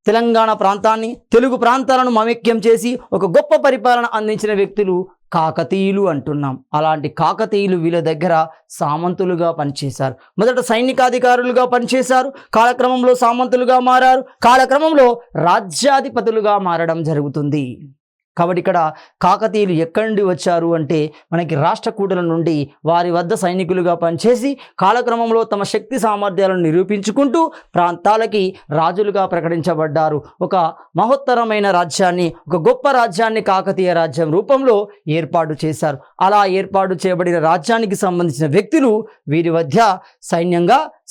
తెలంగాణ ప్రాంతాన్ని, తెలుగు ప్రాంతాలను మమైక్యం చేసి ఒక గొప్ప పరిపాలన అందించిన వ్యక్తులు కాకతీయులు అంటున్నాం. అలాంటి కాకతీయులు వీళ్ళ దగ్గర సామంతులుగా పనిచేశారు. మొదట సైనికాధికారులుగా పనిచేశారు, కాలక్రమంలో సామంతులుగా మారారు, కాలక్రమంలో రాజ్యాధిపతులుగా మారడం జరుగుతుంది. కాబట్టి ఇక్కడ కాకతీయులు ఎక్కడి నుండి వచ్చారు అంటే మనకి రాష్ట్రకూటుల నుండి వారి వద్ద సైనికులుగా పనిచేసి కాలక్రమంలో తమ శక్తి సామర్థ్యాలను నిరూపించుకుంటూ ప్రాంతాలకి రాజులుగా ప్రకటించబడ్డారు. ఒక మహోత్తరమైన రాజ్యాన్ని, ఒక గొప్ప రాజ్యాన్ని కాకతీయ రాజ్యం రూపంలో ఏర్పాటు చేశారు. అలా ఏర్పాటు చేయబడిన రాజ్యానికి సంబంధించిన వ్యక్తులు వీరి మధ్య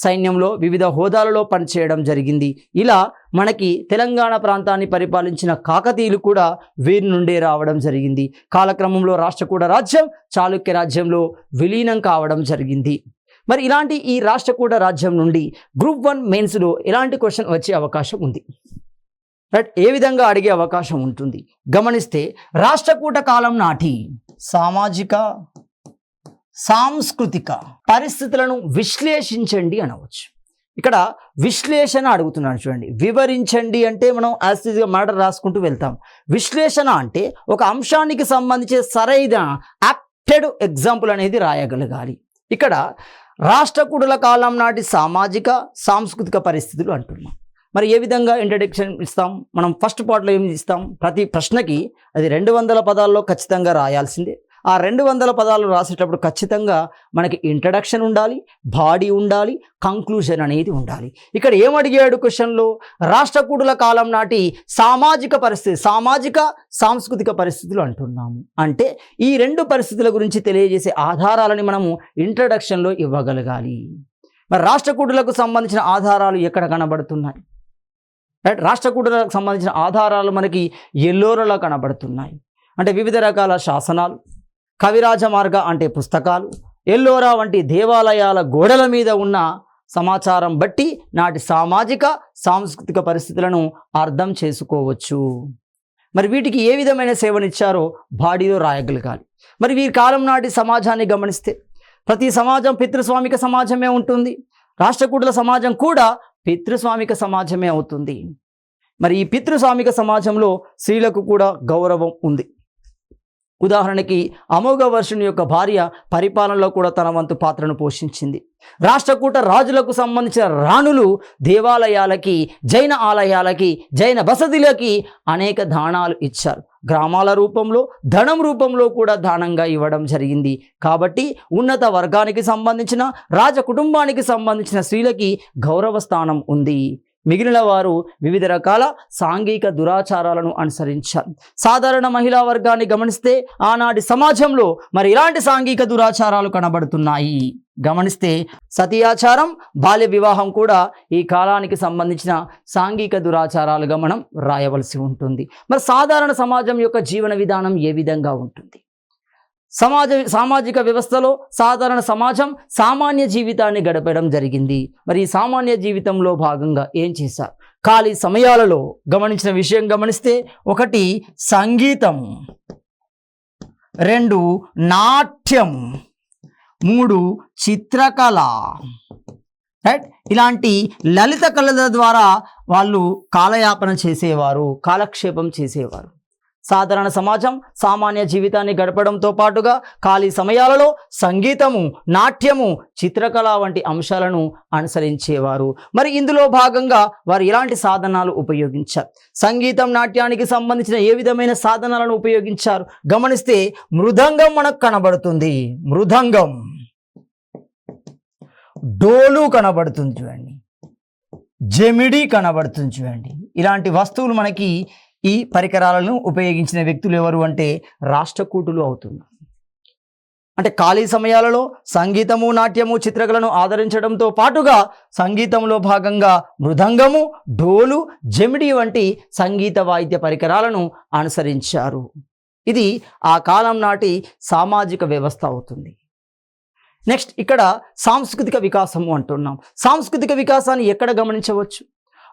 సైన్యంలో వివిధ హోదాలలో పనిచేయడం జరిగింది. ఇలా మనకి తెలంగాణ ప్రాంతాన్ని పరిపాలించిన కాకతీయులు కూడా వీరి నుండే రావడం జరిగింది. కాలక్రమంలో రాష్ట్రకూట రాజ్యం చాళుక్య రాజ్యంలో విలీనం కావడం జరిగింది. మరి ఇలాంటి ఈ రాష్ట్రకూట రాజ్యం నుండి గ్రూప్ 1 మెయిన్స్లో ఎలాంటి క్వశ్చన్ వచ్చే అవకాశం ఉంది? రైట్, ఏ విధంగా అడిగే అవకాశం ఉంటుంది గమనిస్తే, రాష్ట్రకూట కాలం నాటి సామాజిక సాంస్కృతిక పరిస్థితులను విశ్లేషించండి అనవచ్చు. ఇక్కడ విశ్లేషణ అడుగుతున్నాడు చూడండి. వివరించండి అంటే మనం యాసిడ్గా మాట రాసుకుంటూ వెళ్తాం. విశ్లేషణ అంటే ఒక అంశానికి సంబంధించి సరైన యాప్టెడ్ ఎగ్జాంపుల్ అనేది రాయగలగాలి. ఇక్కడ రాష్ట్రకూటుల కాలం నాటి సామాజిక సాంస్కృతిక పరిస్థితులు అంటున్నాం. మరి ఏ విధంగా ఇంట్రడక్షన్ ఇస్తాం? మనం ఫస్ట్ పార్ట్లో ఏం ఇస్తాం? ప్రతి ప్రశ్నకి అది 200 పదాల్లో ఖచ్చితంగా రాయాల్సిందే. ఆ 200 పదాలు రాసేటప్పుడు ఖచ్చితంగా మనకి ఇంట్రడక్షన్ ఉండాలి, బాడీ ఉండాలి, కంక్లూజన్ అనేది ఉండాలి. ఇక్కడ ఏమడిగాడు క్వశ్చన్లో? రాష్ట్రకూటుల కాలం నాటి సామాజిక పరిస్థితి, సామాజిక సాంస్కృతిక పరిస్థితులు అంటున్నాము. అంటే ఈ 2 పరిస్థితుల గురించి తెలియజేసే ఆధారాలని మనము ఇంట్రడక్షన్లో ఇవ్వగలగాలి. మరి రాష్ట్రకూటులకు సంబంధించిన ఆధారాలు ఎక్కడ కనబడుతున్నాయి? రైట్, రాష్ట్రకూటులకు సంబంధించిన ఆధారాలు మనకి ఎల్లోరలో కనబడుతున్నాయి. అంటే వివిధ రకాల శాసనాలు, కవిరాజ మార్గ అంటే పుస్తకాలు, ఎల్లోరా వంటి దేవాలయాల గోడల మీద ఉన్న సమాచారం బట్టి నాటి సామాజిక సాంస్కృతిక పరిస్థితులను అర్థం చేసుకోవచ్చు. మరి వీటికి ఏ విధమైన సేవనిచ్చారో బాడీలో రాయగలగాలి. మరి వీరి కాలం నాటి సమాజాన్ని గమనిస్తే ప్రతి సమాజం పితృస్వామిక సమాజమే ఉంటుంది. రాష్ట్రకూటుల సమాజం కూడా పితృస్వామిక సమాజమే అవుతుంది. మరి ఈ పితృస్వామిక సమాజంలో స్త్రీలకు కూడా గౌరవం ఉంది. ఉదాహరణకి అమోఘవర్షుని యొక్క భార్య పరిపాలనలో కూడా తన వంతు పాత్రను పోషించింది. రాష్ట్రకూట రాజులకు సంబంధించిన రాణులు దేవాలయాలకి, జైన ఆలయాలకి, జైన బసదిలకి అనేక దానాలు ఇచ్చారు. గ్రామాల రూపంలో, ధనం రూపంలో కూడా దానంగా ఇవ్వడం జరిగింది. కాబట్టి ఉన్నత వర్గానికి సంబంధించిన, రాజ కుటుంబానికి సంబంధించిన స్త్రీలకి గౌరవ స్థానం ఉంది. మిగిలిన వారు వివిధ రకాల సాంఘిక దురాచారాలను అనుసరించారు. సాధారణ మహిళా వర్గాన్ని గమనిస్తే ఆనాటి సమాజంలో మరి ఇలాంటి సాంఘిక దురాచారాలు కనబడుతున్నాయి. గమనిస్తే సతీయాచారం, బాల్య వివాహం కూడా ఈ కాలానికి సంబంధించిన సాంఘిక దురాచారాలుగా మనం రాయవలసి ఉంటుంది. మరి సాధారణ సమాజం యొక్క జీవన విధానం ఏ విధంగా ఉంటుంది? సామాజిక వ్యవస్థలో సాధారణ సమాజం సామాన్య జీవితాన్ని గడపడం జరిగింది. మరి ఈ సామాన్య జీవితంలో భాగంగా ఏం చేశారు? ఖాళీ సమయాలలో గమనించిన విషయం గమనిస్తే 1 సంగీతం, 2 నాట్యం, 3 చిత్రకళ. రైట్, ఇలాంటి లలిత కళల ద్వారా వాళ్ళు కాలయాపన చేసేవారు, కాలక్షేపం చేసేవారు. సాధారణ సమాజం సామాన్య జీవితాన్ని గడపడంతో పాటుగా ఖాళీ సమయాలలో సంగీతము, నాట్యము, చిత్రకళ వంటి అంశాలను అనుసరించేవారు. మరి ఇందులో భాగంగా వారు ఎలాంటి సాధనాలు ఉపయోగించారు? సంగీతం, నాట్యానికి సంబంధించిన ఏ విధమైన సాధనాలను ఉపయోగించారు? గమనిస్తే మృదంగం మనకు కనబడుతుంది, మృదంగం, డోలు కనబడుతుంది చూడండి, జమిడి కనబడుతుంది చూడండి. ఇలాంటి వస్తువులు మనకి ఈ పరికరాలను ఉపయోగించిన వ్యక్తులు ఎవరు అంటే రాష్ట్రకూటులు అవుతున్నారు. అంటే ఖాళీ సమయాలలో సంగీతము, నాట్యము, చిత్రకళను ఆదరించడంతో పాటుగా సంగీతంలో భాగంగా మృదంగము, డోలు, జమిడి వంటి సంగీత వాయిద్య పరికరాలను అనుసరించారు. ఇది ఆ కాలం నాటి సామాజిక వ్యవస్థ అవుతుంది. నెక్స్ట్ ఇక్కడ సాంస్కృతిక వికాసము అంటున్నాం. సాంస్కృతిక వికాసాన్ని ఎక్కడ గమనించవచ్చు?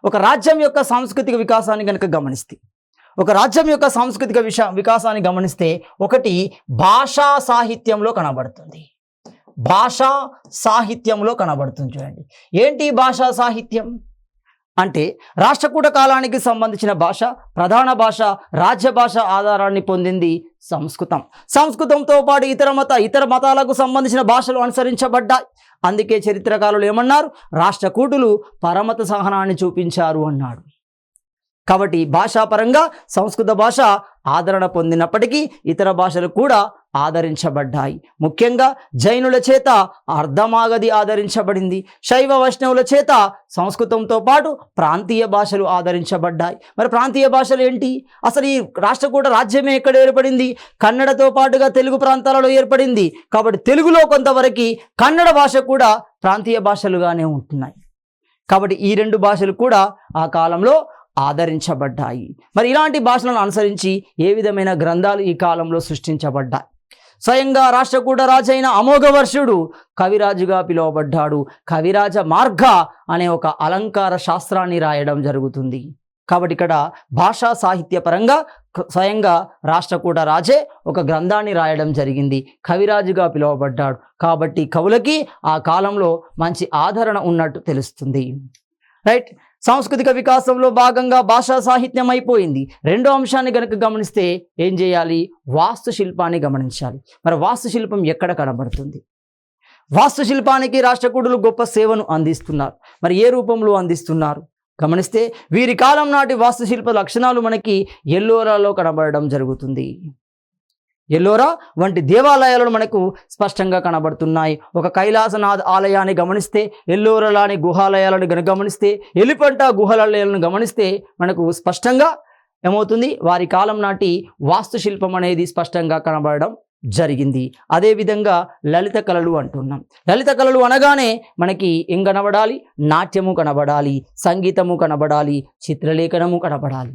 ఒక రాజ్యం యొక్క సాంస్కృతిక వికాసాన్ని కనుక గమనిస్తే, ఒక రాజ్యం యొక్క సాంస్కృతిక వికాసాన్ని గమనిస్తే 1 భాషా సాహిత్యంలో కనబడుతుంది. భాషా సాహిత్యంలో కనబడుతుంది చూడండి. ఏంటి భాషా సాహిత్యం అంటే? రాష్ట్రకూట కాలానికి సంబంధించిన భాష, ప్రధాన భాష, రాజ్య భాష ఆధారాన్ని పొందింది సంస్కృతం. సంస్కృతంతో పాటు ఇతర మతాలకు సంబంధించిన భాషలు అనుసరించబడ్డాయి. అందుకే చరిత్రకారులు ఏమన్నారు? రాష్ట్రకూటులు పరమత సహనాన్ని చూపించారు అన్నాడు. కాబట్టి భాషాపరంగా సంస్కృత భాష ఆదరణ పొందినప్పటికీ ఇతర భాషలు కూడా ఆదరించబడ్డాయి. ముఖ్యంగా జైనుల చేత అర్ధమాగధి ఆదరించబడింది. శైవ వైష్ణవుల చేత సంస్కృతంతో పాటు ప్రాంతీయ భాషలు ఆదరించబడ్డాయి. మరి ప్రాంతీయ భాషలు ఏంటి? అసలు ఈ రాష్ట్రకూట రాజ్యమే ఎక్కడ ఏర్పడింది? కన్నడతో పాటుగా తెలుగు ప్రాంతాలలో ఏర్పడింది. కాబట్టి తెలుగులో కొంతవరకు కన్నడ భాష కూడా ప్రాంతీయ భాషలుగానే ఉంటున్నాయి. కాబట్టి ఈ 2 భాషలు కూడా ఆ కాలంలో ఆదరించబడ్డాయి. మరి ఇలాంటి భాషలను అనుసరించి ఏ విధమైన గ్రంథాలు ఈ కాలంలో సృష్టించబడ్డాయి? స్వయంగా రాష్ట్రకూట రాజైన అమోఘవర్షుడు కవిరాజుగా పిలువబడ్డాడు. కవిరాజ మార్గ అనే ఒక అలంకార శాస్త్రాన్ని రాయడం జరుగుతుంది. కాబట్టి ఇక్కడ భాషా సాహిత్య పరంగా స్వయంగా రాష్ట్రకూట రాజే ఒక గ్రంథాన్ని రాయడం జరిగింది. కవిరాజుగా పిలువబడ్డాడు. కాబట్టి కవులకి ఆ కాలంలో మంచి ఆదరణ ఉన్నట్టు తెలుస్తుంది. రైట్. సాంస్కృతిక వికాసంలో భాగంగా భాషా సాహిత్యం అయిపోయింది. రెండో అంశాన్ని కనుక గమనిస్తే ఏం చేయాలి? వాస్తుశిల్పాన్ని గమనించాలి. మరి వాస్తుశిల్పం ఎక్కడ కనబడుతుంది? వాస్తుశిల్పానికి రాష్ట్రకూటులు గొప్ప సేవను అందిస్తున్నారు. మరి ఏ రూపంలో అందిస్తున్నారు గమనిస్తే వీరి కాలం నాటి వాస్తుశిల్ప లక్షణాలు మనకి ఎల్లోరాలో కనబడడం జరుగుతుంది. ఎల్లోరా వంటి దేవాలయాలు మనకు స్పష్టంగా కనబడుతున్నాయి. ఒక కైలాసనాథ్ ఆలయాన్ని గమనిస్తే, ఎల్లోరాలోని గుహాలయాలను గమనిస్తే, ఎలిపంట గుహాలయాలను గమనిస్తే మనకు స్పష్టంగా ఏమవుతుంది? వారి కాలం నాటి వాస్తుశిల్పం అనేది స్పష్టంగా కనబడడం జరిగింది. అదేవిధంగా లలిత కళలు అంటున్నాం. లలిత కళలు అనగానే మనకి ఏం కనబడాలి? నాట్యము కనబడాలి, సంగీతము కనబడాలి, చిత్రలేఖనము కనబడాలి.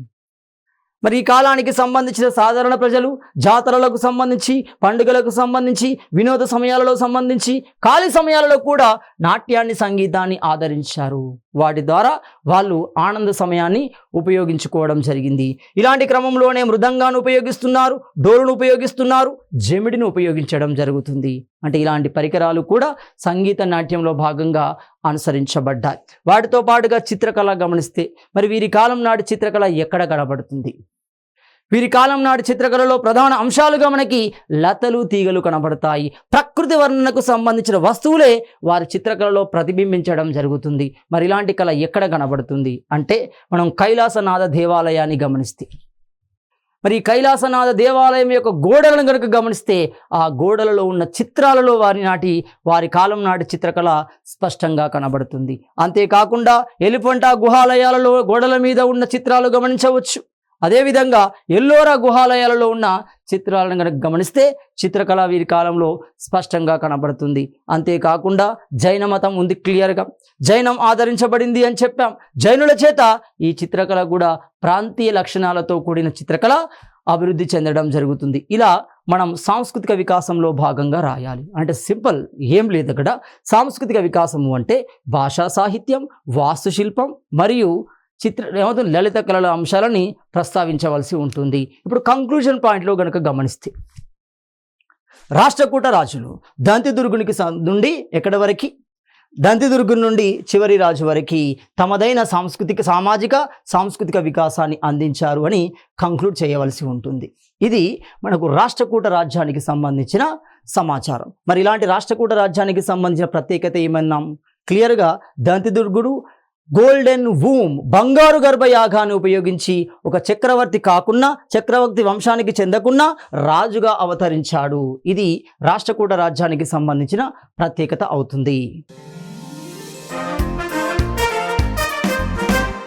మరి ఈ కాలానికి సంబంధించిన సాధారణ ప్రజలు జాతరలకు సంబంధించి, పండుగలకు సంబంధించి, వినోద సమయాలలో సంబంధించి, ఖాళీ సమయాలలో కూడా నాట్యాన్ని, సంగీతాన్ని ఆదరించారు. వాటి ద్వారా వాళ్ళు ఆనంద సమయాన్ని ఉపయోగించుకోవడం జరిగింది. ఇలాంటి క్రమంలోనే మృదంగాన్ని ఉపయోగిస్తున్నారు, డోలును ఉపయోగిస్తున్నారు, జమిడిని ఉపయోగించడం జరుగుతుంది. అంటే ఇలాంటి పరికరాలు కూడా సంగీత నాట్యంలో భాగంగా అనుసరించబడ్డాయి. వాటితో పాటుగా చిత్రకళ గమనిస్తే మరి వీరి కాలం నాటి చిత్రకళ ఎక్కడ కనబడుతుంది? వీరి కాలం నాటి చిత్రకళలో ప్రధాన అంశాలుగా మనకి లతలు, తీగలు కనబడతాయి. ప్రకృతి వర్ణనకు సంబంధించిన వస్తువులే వారి చిత్రకళలో ప్రతిబింబించడం జరుగుతుంది. మరి ఇలాంటి కళ ఎక్కడ కనబడుతుంది అంటే మనం కైలాసనాథ దేవాలయాన్ని గమనిస్తే, మరి ఈ కైలాసనాథ దేవాలయం యొక్క గోడలను కనుక గమనిస్తే ఆ గోడలలో ఉన్న చిత్రాలలో వారి కాలం నాటి చిత్రకళ స్పష్టంగా కనబడుతుంది. అంతేకాకుండా ఎలిఫంట గుహాలయాలలో గోడల మీద ఉన్న చిత్రాలు గమనించవచ్చు. అదేవిధంగా ఎల్లోరా గుహాలయాలలో ఉన్న చిత్రాలను కనుక గమనిస్తే చిత్రకళ వీరి కాలంలో స్పష్టంగా కనబడుతుంది. అంతేకాకుండా జైన మతం ఉంది క్లియర్గా. జైనం ఆదరించబడింది అని చెప్పాం. జైనుల చేత ఈ చిత్రకళ కూడా ప్రాంతీయ లక్షణాలతో కూడిన చిత్రకళ అభివృద్ధి చెందడం జరుగుతుంది. ఇలా మనం సాంస్కృతిక వికాసంలో భాగంగా రాయాలి. అంటే సింపుల్ ఏం లేదు. అక్కడ సాంస్కృతిక వికాసము అంటే భాషా సాహిత్యం, వాస్తుశిల్పం మరియు ఏమవుతుంది లలిత కళల అంశాలని ప్రస్తావించవలసి ఉంటుంది. ఇప్పుడు కంక్లూజన్ పాయింట్లో కనుక గమనిస్తే రాష్ట్రకూట రాజులు దంతిదుర్గునికి నుండి ఎక్కడి వరకు? దంతిదుర్గం నుండి చివరి రాజు వరకు తమదైన సాంస్కృతిక వికాసాన్ని అందించారు అని కంక్లూడ్ చేయవలసి ఉంటుంది. ఇది మనకు రాష్ట్రకూట రాజ్యానికి సంబంధించిన సమాచారం. మరి ఇలాంటి రాష్ట్రకూట రాజ్యానికి సంబంధించిన ప్రత్యేకత ఏమన్నాం? క్లియర్గా దంతిదుర్గుడు గోల్డెన్ వూమ్ బంగారు గర్భయాగాన్ని ఉపయోగించి ఒక చక్రవర్తి కాకున్నా, చక్రవర్తి వంశానికి చెందకున్నా రాజుగా అవతరించాడు. ఇది రాష్ట్రకూట రాజ్యానికి సంబంధించిన ప్రత్యేకత అవుతుంది.